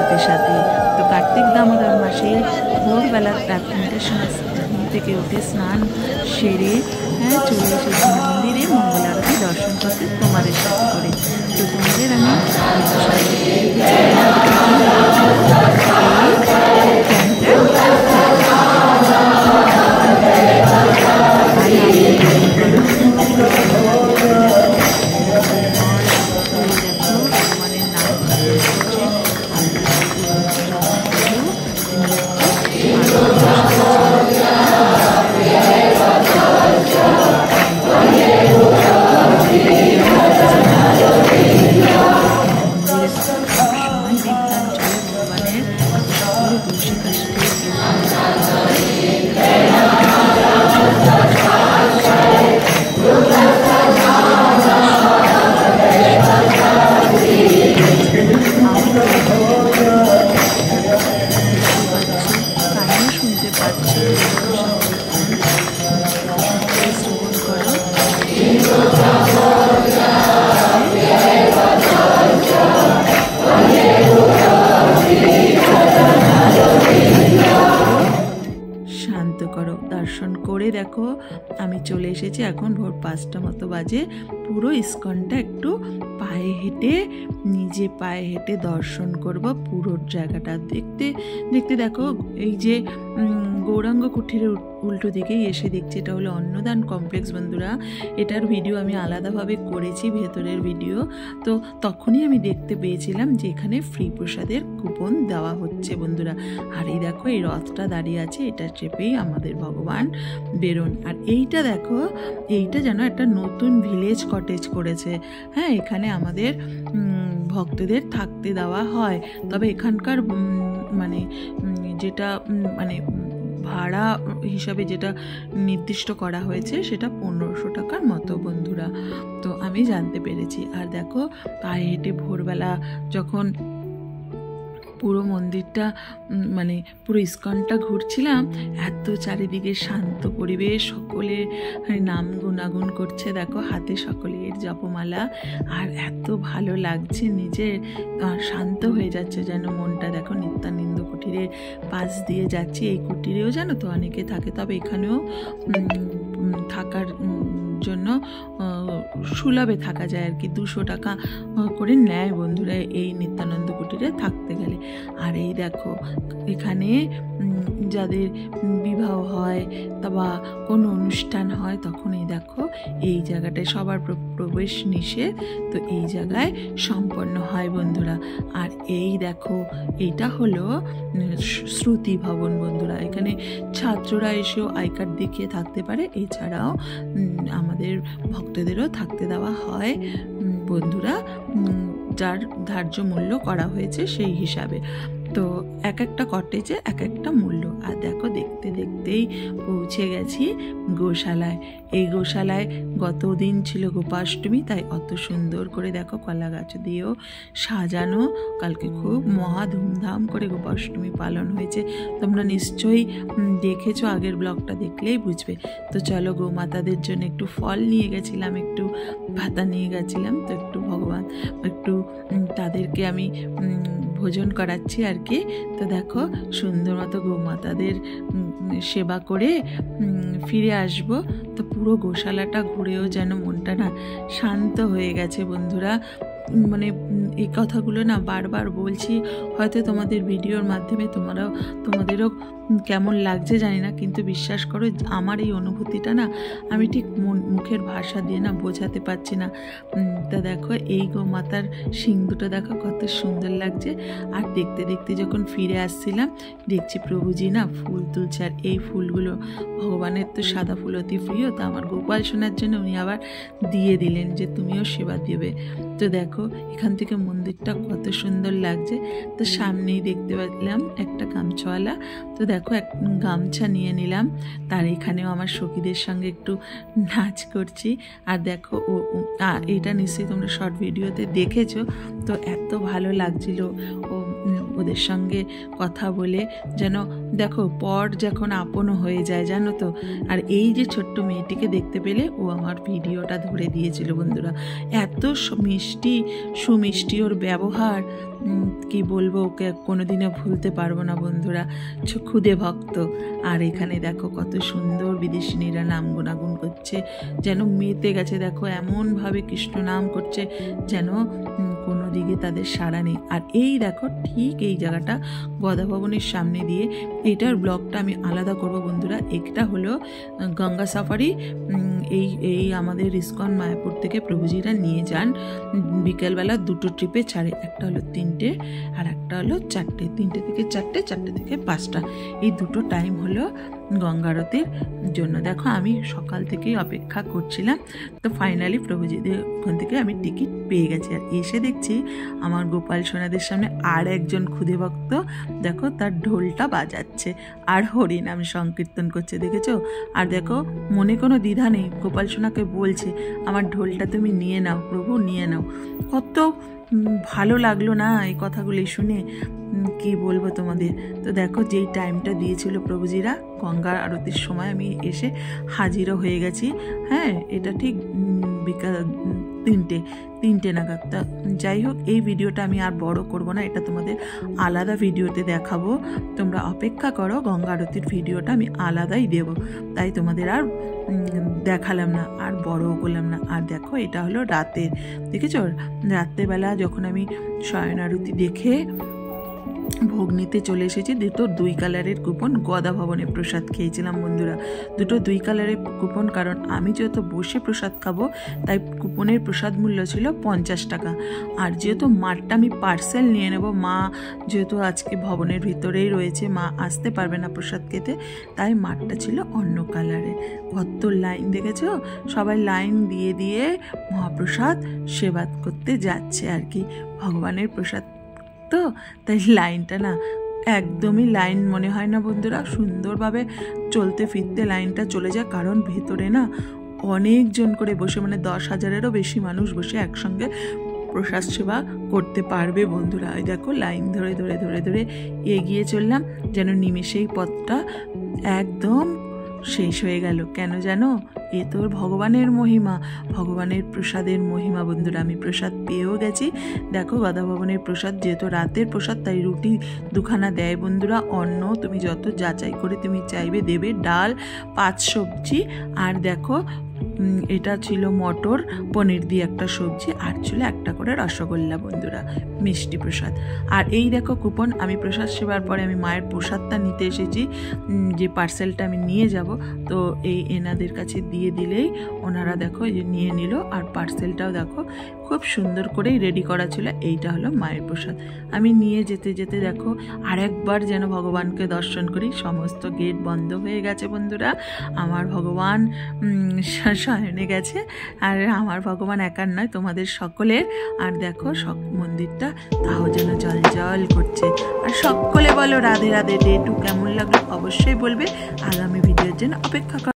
সাথে সাথে। তো কার্তিক দামোদর মাসে ভোরবেলা 3টের সময় থেকে উঠে স্নান সেরে চলে এসেছি মন্দিরে মঙ্গল আরতি দর্শন করতে তোমাদের সাথে করে। তো তোমাদের আমি দর্শন করে দেখো আমি চলে এসেছি। এখন ভোর 5টা মতো বাজে। পুরো ইস্কনটা একটু পায়ে হেঁটে নিজে পায়ে হেঁটে দর্শন করব। পুরো জায়গাটা দেখতে দেখতে দেখো এই যে গৌরাঙ্গ কুঠিরের উল্টো দিকেই এসে দেখছি এটা হলো অন্নদান কমপ্লেক্স বন্ধুরা। এটার ভিডিও আমি আলাদাভাবে করেছি, ভেতরের ভিডিও। তো তখনই আমি দেখতে পেয়েছিলাম যে এখানে ফ্রি প্রসাদের কুপন দেওয়া হচ্ছে বন্ধুরা। আর এই দেখো এই রথটা দাঁড়িয়ে আছে, এটা চেপেই আমাদের ভগবান বেরোন। আর এইটা দেখো, এইটা যেন একটা নতুন ভিলেজ কটেজ করেছে। এখানে আমাদের ভক্তদের থাকতে দেওয়া হয়। তবে এখানকার মানে যেটা মানে ভাড়া হিসাবে যেটা নির্দিষ্ট করা হয়েছে সেটা 1500 টাকার মতো বন্ধুরা। তো আমি জানতে পেরেছি। আর দেখো পায়ে হেঁটে ভোরবেলা যখন পুরো মন্দিরটা মানে পুরো ইস্কনটা ঘুরছিলাম, এত চারিদিকে শান্ত পরিবেশ, সকলে নাম গুণাগুণ করছে, দেখো হাতে সকলের জপমালা। আর এত ভালো লাগছে, নিজের শান্ত হয়ে যাচ্ছে যেন মনটা। দেখো নিত্যানন্দ কুটিরের পাশ দিয়ে যাচ্ছি। এই কুটিরেও জানো তো অনেকে থাকে, তবে এখানেও থাকার জন্য সুলভে থাকা যায় আর কি। 200 টাকা করে নেয় বন্ধুরা এই নিত্যানন্দ কুটিরে থাকতে গেলে। আর এই দেখো এখানে যাদের বিবাহ হয় বা কোনো অনুষ্ঠান হয় তখন এই দেখো এই জায়গাটায় সবার প্রবেশ নিষেধ, তো এই জায়গায় সম্পন্ন হয় বন্ধুরা। আর এই দেখো এইটা হলো শ্রুতি ভবন বন্ধুরা। এখানে ছাত্ররা এসেও আই কার্ড দেখিয়ে থাকতে পারে। এছাড়াও আমাদের ভক্তদেরও থাকতে দেওয়া হয় বন্ধুরা, যার ধার্য মূল্য করা হয়েছে সেই হিসাবে। তো এক একটা কটেজে এক একটা মূল্য। আর দেখো দেখতে দেখতেই পৌঁছে গেছি গোশালায়। এই গোশালায় গত দিন ছিল গোপাষ্টমী, তাই অত সুন্দর করে দেখো কলা গাছ দিয়েও সাজানো। কালকে খুব মহা ধুমধাম করে গোপাষ্টমী পালন হয়েছে। তোমরা নিশ্চয়ই দেখেছো, আগের ব্লগটা দেখলেই বুঝবে। তো চলো গোমাতাদের জন্য একটু ফল নিয়ে গেছিলাম, একটু ভাতা নিয়ে গেছিলাম। তো একটু ভগবান একটু তাদেরকে আমি ভোজন করাচ্ছি আর কি। তো দেখো সুন্দর মতো গোমাতাদের সেবা করে ফিরে আসব। তো পুরো গোশালাটা ঘুরেও যেন মনটা না শান্ত হয়ে গেছে বন্ধুরা। মানে এই কথাগুলো না বারবার বলছি, হয়তো তোমাদের ভিডিওর মাধ্যমে তোমাদেরও কেমন লাগছে জানি না, কিন্তু বিশ্বাস করো আমার এই অনুভূতিটা না আমি ঠিক মুখের ভাষা দিয়ে না বোঝাতে পারছি না। তা দেখো এই গোমাতার শিং দুটো দেখো কত সুন্দর লাগছে। আর দেখতে দেখতে যখন ফিরে আসছিলাম দেখছি প্রভুজি না ফুল তুলছে। আর এই ফুলগুলো ভগবানের তো সাদা ফুল অতি প্রিয়, তো আমার গোপাল সোনার জন্য উনি আবার দিয়ে দিলেন যে তুমিও সেবা দেবে। তো দেখো এখান থেকে মন্দিরটা কত সুন্দর লাগছে। তো সামনেই দেখতে পেলাম একটা গামছাওয়ালা। তো দেখো এক গামছা নিয়ে নিলাম। তার এখানেও আমার সখীদের সঙ্গে একটু নাচ করছি। আর দেখো এইটা নিশ্চয়ই তোমরা শর্ট ভিডিওতে দেখেছো। তো এত ভালো লাগছিল ও ওদের সঙ্গে কথা বলে যেন দেখো পর যখন আপন হয়ে যায় জানো তো। আর এই যে ছোট্ট মেয়েটিকে দেখতে পেলে ও আমার ভিডিওটা ধরে দিয়েছিল বন্ধুরা। এত মিষ্টি সুমিষ্টি ওর ব্যবহার, কি বলবো, ওকে কোনোদিনও ভুলতে পারবো না বন্ধুরা। খুদে ভক্ত। আর এখানে দেখো কত সুন্দর বিদেশিনীরা নাম গুণাগুণ করছে, যেন মেতে গেছে। দেখো এমনভাবে কৃষ্ণ নাম করছে যেন কোনো দিকে তাদের সাড়া নেই। আর এই দেখো ঠিক এই জায়গাটা গদা ভবনের সামনে দিয়ে, এটার ব্লগটা আমি আলাদা করব বন্ধুরা। একটা হলো গঙ্গা সাফারি, এই আমাদের ইস্কন মায়াপুর থেকে প্রভুজিরা নিয়ে যান বিকেলবেলা দুটো ট্রিপে ছাড়ে, একটা হলো 3টে আর একটা হলো 4টে, 3টে থেকে 4টে, 4টে থেকে 5টা, এই দুটো টাইম হলো গঙ্গা আরতির জন্য। দেখো আমি সকাল থেকেই অপেক্ষা করছিলাম, তো ফাইনালি প্রভুজিদের ওখান থেকে আমি টিকিট পেয়ে গেছি। আর এসে দেখছি আমার গোপাল সোনাদের সামনে আর একজন খুদে ভক্ত, দেখো তার ঢোলটা বাজাচ্ছে আর হরিনাম সংকীর্তন করছে, দেখেছো? আর দেখো মনে কোনো দ্বিধা নেই, গোপাল সোনাকে বলছে আমার ঢোলটা তুমি নিয়ে নাও প্রভু, নিয়ে নাও। কত ভালো লাগলো না এই কথাগুলি শুনে, কি বলবো তোমাদের। তো দেখো যেই টাইমটা দিয়েছিল প্রভুজিরা গঙ্গা আরতির সময় আমি এসে হাজিরও হয়ে গেছি। হ্যাঁ, এটা ঠিক বিকাল 3টে নাগাদ। তা যাই হোক, এই ভিডিওটা আমি আর বড় করব না, এটা তোমাদের আলাদা ভিডিওতে দেখাবো, তোমরা অপেক্ষা করো। গঙ্গা আরতির ভিডিওটা আমি আলাদাই দেব, তাই তোমাদের আর দেখালাম না, আর বড়ও করলাম না। আর দেখো এটা হলো রাতের, দেখেছো? রাত্রেবেলা যখন আমি শয়ন আরতি দেখে ভোগ নিতে চলে এসেছি, দুটো 2 কালারের কুপন গদা ভবনে প্রসাদ খেয়েছিলাম বন্ধুরা। দুটো 2 কালারের কুপন, কারণ আমি যেহেতু বসে প্রসাদ খাবো তাই কুপনের প্রসাদ মূল্য ছিল 50 টাকা। আর যেহেতু মাঠটা আমি পার্সেল নিয়ে নেব, মা যেহেতু আজকে ভবনের ভিতরেই রয়েছে, মা আসতে পারবে না প্রসাদ খেতে, তাই মাঠটা ছিল অন্য কালারে। কত লাইন দেখেছো, সবাই লাইন দিয়ে দিয়ে মহাপ্রসাদ সেবা করতে যাচ্ছে আর কি, ভগবানের প্রসাদ তো। তাই লাইনটা না একদমই লাইন মনে হয় না বন্ধুরা, সুন্দরভাবে চলতে ফিরতে লাইনটা চলে যায়, কারণ ভেতরে না অনেকজন করে বসে, মানে 10,000-এরও বেশি মানুষ বসে একসঙ্গে প্রসাদ সেবা করতে পারবে বন্ধুরা। এই দেখো লাইন ধরে ধরে ধরে ধরে এগিয়ে চললাম, যেন নিমেষেই পথটা একদম শেষ হয়ে গেল। কেন জানো? এ তো ভগবানের মহিমা, ভগবানের প্রসাদের মহিমা বন্ধুরা। আমি প্রসাদ পেয়েও গেছি। দেখো গদা ভবনের প্রসাদ, যেহেতু রাতের প্রসাদ তাই রুটি 2খানা দেয় বন্ধুরা। অন্ন তুমি যত যাচাই করে তুমি চাইবে দেবে, ডাল 5 সবজি, আর দেখো এটা ছিল মটর পনির দিয়ে একটা সবজি, আর ছিল একটা করে রসগোল্লা বন্ধুরা, মিষ্টি প্রসাদ। আর এই দেখো কুপন, আমি প্রসাদ সেবার পরে আমি মায়ের প্রসাদটা নিতে এসেছি, যে পার্সেলটা আমি নিয়ে যাব, তো এই এনাদের কাছে দিয়ে দিলেই ওনারা দেখো এই যে নিয়ে নিল। আর পার্সেলটাও দেখো খুব সুন্দর করেই রেডি করা ছিল। এইটা হলো মায়ের প্রসাদ। আমি নিয়ে যেতে যেতে দেখো আরেকবার যেন ভগবানকে দর্শন করি। সমস্ত গেট বন্ধ হয়ে গেছে বন্ধুরা, আমার ভগবান শয়নে গেছে। আর আমার ভগবান একার নয়, তোমাদের সকলের। আর দেখো মন্দিরটা তাও যেন জল জল করছে। আর সকলে বলো রাধে রাধে। ডে 2 কেমন লাগলো অবশ্যই বলবে। আগামী ভিডিওর জন্য অপেক্ষা